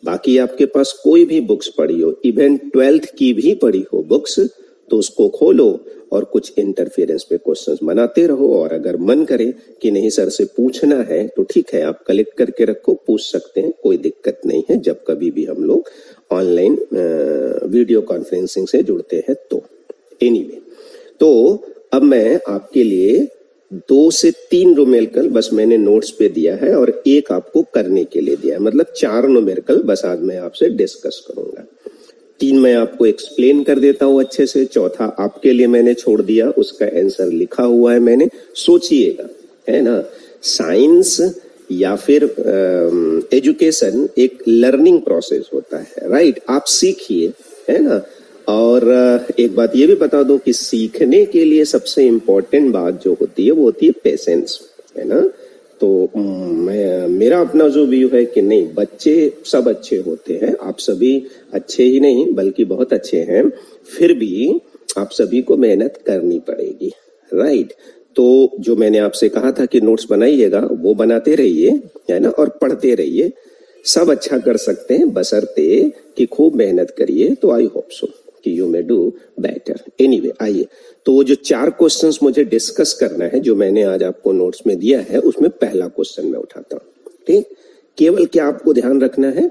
बाकी आपके पास कोई भी बुक्स पड़ी हो, इवन 12th की भी पड़ी हो बुक्स, तो उसको खोलो और कुछ इंटरफेरेंस पे क्वेश्चंस बनाते रहो। और अगर मन करे कि नहीं सर से पूछना है तो ठीक है, आप कलेक्ट करके रखो, पूछ सकते हैं, कोई दिक्कत नहीं है, जब कभी भी हम लोग ऑनलाइन वीडियो कॉन्फ्रेंसिंग से जुड़ते हैं तो। एनीवे, तो अब मैं आपके लिए 2 से 3 न्यूमेरिकल बस मैंने नोट्स पे दिया है और एक आपको करने के लिए दिया है, मतलब 4 न्यूमेरिकल बस आज मैं आपसे डिस्कस करूंगा। 3 मैं आपको एक्सप्लेन कर देता हूं अच्छे से, चौथा आपके लिए मैंने छोड़ दिया, उसका आंसर लिखा हुआ है मैंने, सोचिएगा, है ना। साइंस या फिर एजुकेशन एक लर्निंग प्रोसेस होता है, राइट। आप सीखिए, है ना। और एक बात ये भी बता दो कि सीखने के लिए सबसे इम्पोर्टेंट बात जो होती है वो होती है पेशेंस, है ना। तो मेरा अपना जो व्यू है कि नहीं, बच्चे सब अच्छे होते हैं, आप सभी अच्छे ही नहीं बल्कि बहुत अच्छे हैं, फिर भी आप सभी को मेहनत करनी पड़ेगी, राइट। तो जो मैंने आपसे कहा था कि नोट्स बनाइएगा वो बनाते रहिए, है ना, और पढ़ते रहिए। सब अच्छा कर सकते हैं बशर्ते कि खूब मेहनत करिए। तो आई होप सो कि you may do better. Anyway, आइए, तो वो जो 4 क्वेश्चंस मुझे डिस्कस करना है जो मैंने आज आपको नोट्स में दिया है, उसमें पहला क्वेश्चन मैं उठाता हूँ, ठीक। केवल क्या आपको ध्यान रखना है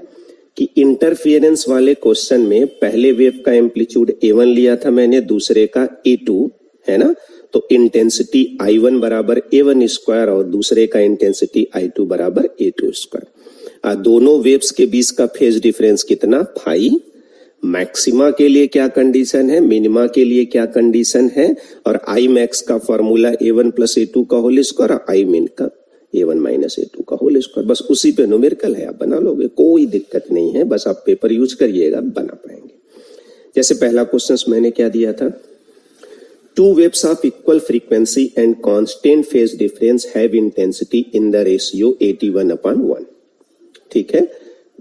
कि इंटरफियरेंस वाले क्वेश्चन में पहले वेव का एम्पलीट्यूड A1 लिया था मैंने, दूसरे का A2, है ना। तो इंटेंसिटी I1 बराबर A1 स्क्वायर और दूसरे का इंटेंसिटी I2 बराबर A2 स्क्वायर। दोनों वेव्स के बीच का फेज डिफरेंस कितना, फाई। मैक्सिमा के लिए क्या कंडीशन है, मिनिमा के लिए क्या कंडीशन है, और आई मैक्स का फॉर्मूला A1 प्लस A2 का होल स्क्वायर, आई मिन का A1 माइनस A2 का होल स्क्वायर। बस उसी पे न्यूमेरिकल है, आप बना लोगे, कोई दिक्कत नहीं है, बस आप पेपर यूज करिएगा, बना पाएंगे। जैसे पहला क्वेश्चन मैंने क्या दिया था, 2 waves of equal frequency and constant phase difference have intensity in the ratio 81/1। ठीक है,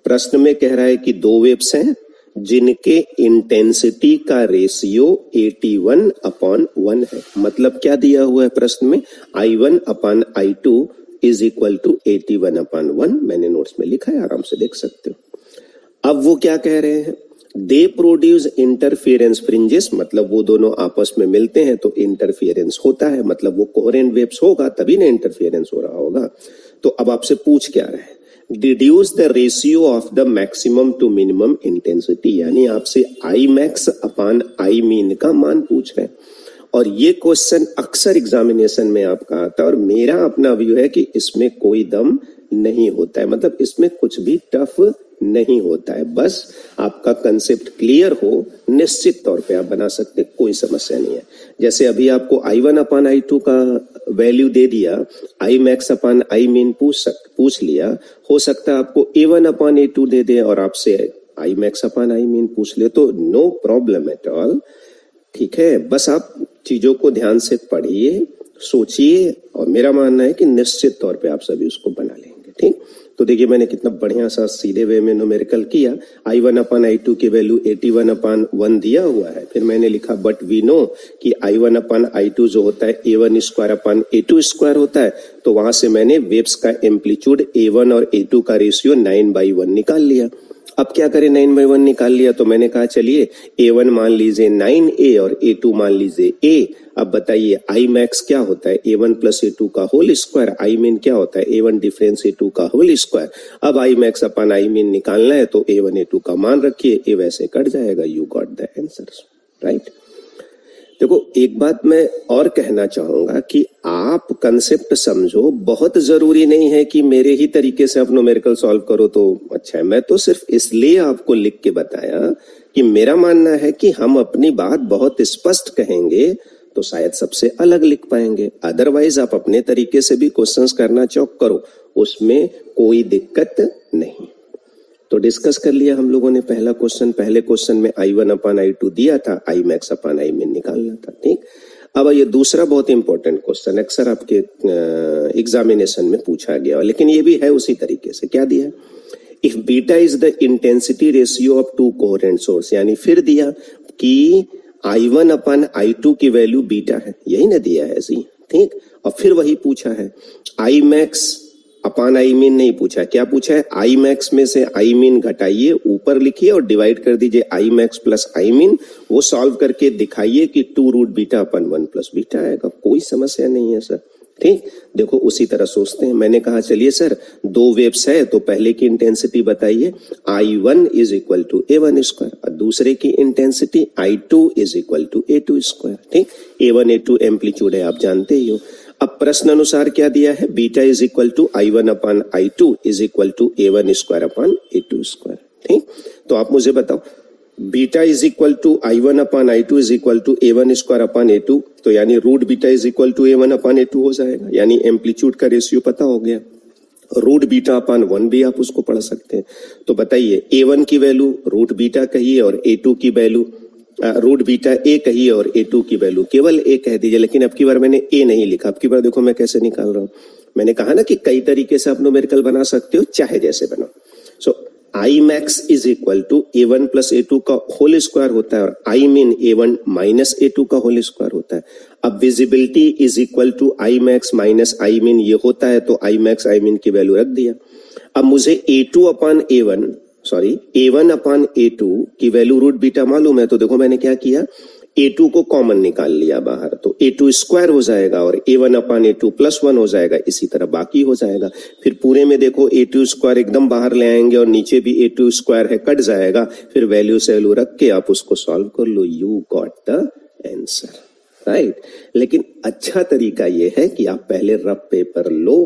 प्रश्न में कह रहा है कि 2 वेव्स हैं जिनके इंटेंसिटी का रेशियो 81/1 है। मतलब क्या दिया हुआ है प्रश्न में, I1/I2 इज इक्वल टू 81/1। मैंने नोट्स में लिखा है, आराम से देख सकते हो। अब वो क्या कह रहे हैं, दे प्रोड्यूस इंटरफियरेंस फ्रिंजेस, मतलब वो दोनों आपस में मिलते हैं तो इंटरफियरेंस होता है, मतलब वो कोहेरेंट वेव्स होगा तभी ना इंटरफियरेंस हो रहा होगा। तो अब आपसे पूछ क्या रहे हैं, deduce the ratio of the maximum to minimum intensity, यानी आपसे I max upon I mean का मान पूछ रहे हैं। और ये क्वेश्चन अक्सर एग्जामिनेशन में आपका आता है, और मेरा अपना व्यू है कि इसमें कोई दम नहीं होता है, मतलब इसमें कुछ भी टफ नहीं होता है, बस आपका कंसेप्ट क्लियर हो, निश्चित तौर पे आप बना सकते, कोई समस्या नहीं है। जैसे अभी आपको I1 अपान I2 का वैल्यू दे दिया, I max upon I mean पूछ लिया, हो सकता है आपको A1 अपान A2 दे दे और आपसे I max upon I mean पूछ ले, तो नो प्रॉब्लम एट ऑल, ठीक है। बस आप चीजों को ध्यान से पढ़िए, सोचिए, और मेरा मानना है कि निश्चित तौर पे आप सभी उसको बना लेंगे, ठीक। तो देखिए मैंने कितना बढ़िया सा सीधे वे में न्यूमेरिकल किया। I1 अपान I2 की वैल्यू 81/1 दिया हुआ है, फिर मैंने लिखा बट वी नो कि I1 अपान I2 जो होता है A1 square upon A2 square होता है, तो वहां से मैंने वेव्स का एम्पलीट्यूड A1 और A2 का रेशियो 9/1 निकाल लिया। अब क्या करें, 9/1 निकाल लिया तो मैंने कहा चलिए A1 मान लीजिए 9A और A2 मान लीजिए A। अब बताइए आई मैक्स क्या होता है, A1 प्लस A2 का होल स्क्वायर, आई मीन क्या होता है, A1 डिफरेंस A2 का होल स्क्वायर। अब I max upon I mean निकालना है तो A1 A2 का मान रखिए, A वैसे कट जाएगा, you got the answer, right. देखो एक बात मैं और कहना चाहूंगा कि आप कंसेप्ट समझो, बहुत जरूरी नहीं है कि मेरे ही तरीके से आप न्यूमेरिकल सॉल्व करो तो अच्छा है। मैं तो सिर्फ इसलिए आपको लिख के बताया कि मेरा मानना है कि हम अपनी बात बहुत स्पष्ट कहेंगे तो शायद सबसे अलग लिख पाएंगे, अदरवाइज आप अपने तरीके से भी क्वेश्चंस करना चाहो करो, उसमें कोई दिक्कत नहीं। तो डिस्कस कर लिया हम लोगों ने पहला क्वेश्चन। पहले क्वेश्चन में I1 अपान I2 दिया था, I max upon I mean निकालना था, ठीक। अब ये दूसरा बहुत इंपॉर्टेंट क्वेश्चन अक्सर आपके एग्जामिनेशन में पूछा गया, लेकिन ये भी है उसी तरीके से। क्या दिया, if beta is the intensity ratio of 2 coherent source, यानी फिर दिया कि I1 अपान I2 की वैल्यू बीटा है, यही ना दिया है ऐसी, ठीक। और फिर वही पूछा है I max upon I mean नहीं पूछा, क्या पूछा है? आई मैक्स में से आई मीन घटाइए, ऊपर लिखिए और डिवाइड कर दीजिए I max plus I min. वो सॉल्व करके दिखाइए कि 2 root beta upon 1 plus beta आएगा। कोई समस्या नहीं है सर। ठीक, देखो उसी तरह सोचते हैं। मैंने कहा चलिए सर 2 वेव्स है तो पहले की इंटेंसिटी बताइए, I1 is equal to A1 square और दूसरे की intensity I2 is equal to A2 square. ठीक, A1 A2 एम्पलीट्यूड है, आप जानते ही हो। अब प्रश्न अनुसार क्या दिया है? Beta is equal to I1 upon I2 is equal to A1 square upon A2 square. ठीक, तो आप मुझे बताओ beta is equal to I1 upon I2 is equal to A1 square upon A2, तो यानी root beta is equal to A1 upon A2 हो जाएगा, यानी एम्पलीट्यूड का रेशियो पता हो गया। रूट बीटा अपान 1 भी आप उसको पढ़ सकते हैं। तो बताइए A1 की वैल्यू रूट बीटा कहिए और A2 की वैल्यू रूट बीटा A कहिए और A2 की वैल्यू केवल A कह दीजिए। लेकिन अब की बार मैंने A नहीं लिखा, अब की बार देखो मैं कैसे निकाल रहा हूं। मैंने कहा ना कि कई तरीके से आप न्यूमेरिकल बना सकते हो, चाहे जैसे बनाओ। So I max is equal to A1 plus A2 का होल स्क्वायर होता है और I mean A1 minus A2 का होल स्क्वायर होता है। अब visibility is equal to I max minus I min ये होता है, तो आई मैक्स आई मीन की वैल्यू रख दिया। अब मुझे A2 अपान A1 sorry A1 upon A2 की वैल्यू रूट बीटा मालूम है, तो देखो मैंने क्या किया, A2 को कॉमन निकाल लिया बाहर, तो A2 स्क्वायर हो जाएगा और A1 अपान A2 प्लस 1 हो जाएगा। इसी तरह बाकी हो जाएगा। फिर पूरे में देखो A2 स्क्वायर एकदम बाहर ले आएंगे और नीचे भी A2 स्क्वायर है, कट जाएगा। फिर वैल्यू से वैल्यू रख के आप उसको सॉल्व कर लो, you got the answer, right. लेकिन अच्छा तरीका ये है कि आप पहले रफ पेपर लो,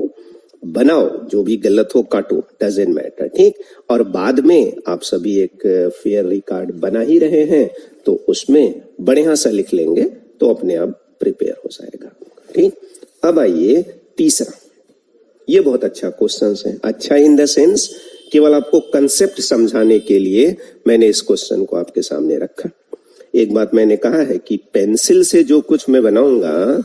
बनाओ, जो भी गलत हो काटो, डजेंट मैटर। ठीक, और बाद में आप सभी एक फेयर रिकॉर्ड बना ही रहे हैं तो उसमें बढ़िया सा लिख लेंगे तो अपने आप प्रिपेयर हो जाएगा। ठीक, अब आइए तीसरा। ये बहुत अच्छा क्वेश्चन है। अच्छा इन द सेंस केवल आपको कंसेप्ट समझाने के लिए मैंने इस क्वेश्चन को आपके सामने रखा। एक बात मैंने कहा है कि पेंसिल से जो कुछ मैं बनाऊंगा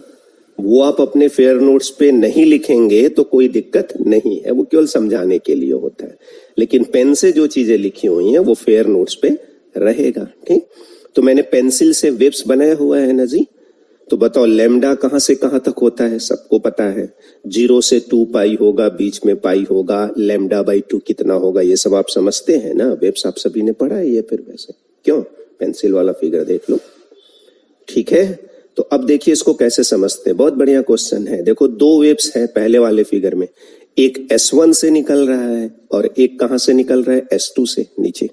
वो आप अपने फेयर नोट्स पे नहीं लिखेंगे तो कोई दिक्कत नहीं है, वो केवल समझाने के लिए होता है। लेकिन पेन से जो चीजें लिखी हुई हैं वो फेयर नोट्स पे रहेगा। ठीक, तो मैंने पेंसिल से वेव्स बनाया हुआ है ना जी। तो बताओ लैम्डा कहां से कहां तक होता है, सबको पता है। 0 से 2 पाई होगा, बीच में पाई होगा, लैम्डा बाई 2 कितना होगा, ये सब आप समझते हैं ना। वेव्स आप सभी ने पढ़ा है ये, फिर वैसे क्यों, पेंसिल वाला फिगर देख लो। ठीक है, तो अब देखिए इसको कैसे समझते हैं। बहुत बढ़िया क्वेश्चन है। देखो 2 वेव्स है पहले वाले फिगर में, एक S1 से निकल रहा है और एक कहां से निकल रहा है, S2 से नीचे।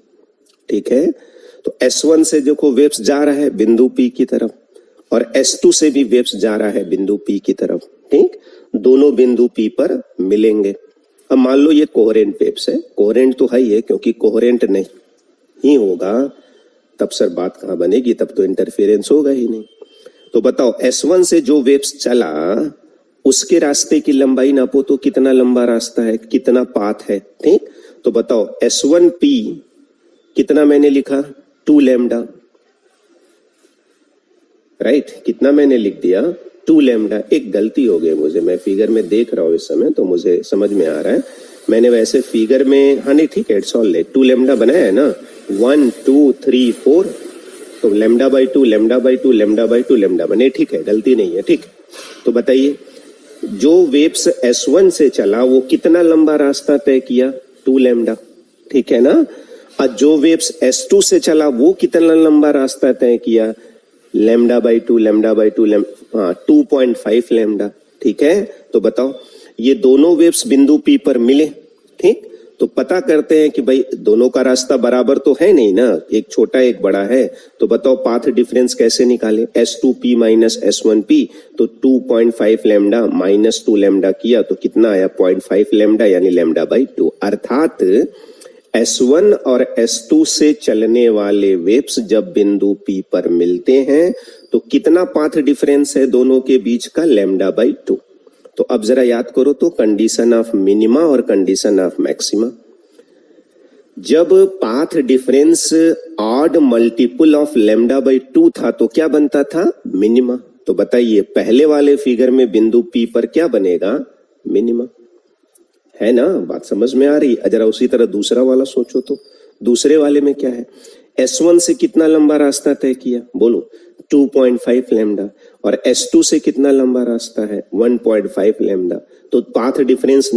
ठीक है, तो S1 से देखो वेव्स जा रहा है बिंदु P की तरफ और S2 से भी वेव्स जा रहा है बिंदु P की तरफ। ठीक, दोनों बिंदु P पर मिलेंगे। अब मान लो ये कोहेरेंट वेव्स है, कोहेरेंट तो है ही है, क्योंकि कोहेरेंट नहीं होगा तब सर बात कहां बनेगी, तब तो इंटरफेरेंस होगा ही नहीं। तो बताओ S1 से जो वेव्स चला उसके रास्ते की लंबाई नापो तो कितना लंबा रास्ता है, कितना पाथ है। ठीक, तो बताओ S1P कितना मैंने लिखा, 2 लैम्डा, राइट। कितना मैंने लिख दिया, 2 लैम्डा। एक गलती हो गई मुझे, मैं फिगर में देख रहा हूं इस समय तो मुझे समझ में आ रहा है। मैंने वैसे फिगर में, हाँ नहीं ठीक है, इट्स ऑल राइट, 2 लैम्डा बनाया है ना, 1 2 3 4, तो lambda by 2 lambda by 2 lambda by 2 lambda बने। ठीक है, गलती नहीं है। ठीक, तो बताइए जो वेव्स S1 से चला वो कितना लंबा रास्ता तय किया, 2 लैम्डा। ठीक है ना, और जो वेव्स S2 से चला वो कितना लंबा रास्ता तय किया, लैम्डा बाई 2 लैम्डा बाई 2 हाँ 2.5 लैम्डा। ठीक है, तो बताओ ये दोनों वेव्स बिंदु P पर मिले। ठीक, तो पता करते हैं कि भाई दोनों का रास्ता बराबर तो है नहीं ना, एक छोटा एक बड़ा है। तो बताओ पाथ डिफरेंस कैसे निकाले, S2P माइनस S1P, तो 2.5 लैम्डा माइनस 2 लैम्डा किया तो कितना आया, 0.5 लैम्डा, यानी लैम्डा बाई 2। अर्थात S1 और S2 से चलने वाले वेव्स जब बिंदु P पर मिलते हैं तो कितना पाथ डिफरेंस है दोनों के बीच का, लैम्डा बाई 2। तो अब जरा याद करो तो कंडीशन ऑफ मिनिमा और कंडीशन ऑफ मैक्सिमा। जब path difference odd multiple of lambda by 2 था तो क्या बनता था, मिनिमा। तो बताइए पहले वाले फिगर में बिंदु P पर क्या बनेगा, मिनिमा, है ना। बात समझ में आ रही। जरा उसी तरह दूसरा वाला सोचो तो दूसरे वाले में क्या है, S1 से कितना लंबा रास्ता तय किया, बोलो 2.5 लैम्डा, और S2 से कितना लंबा रास्ता है, 1.5 लैम्डा। तो पाथ डिफरेंस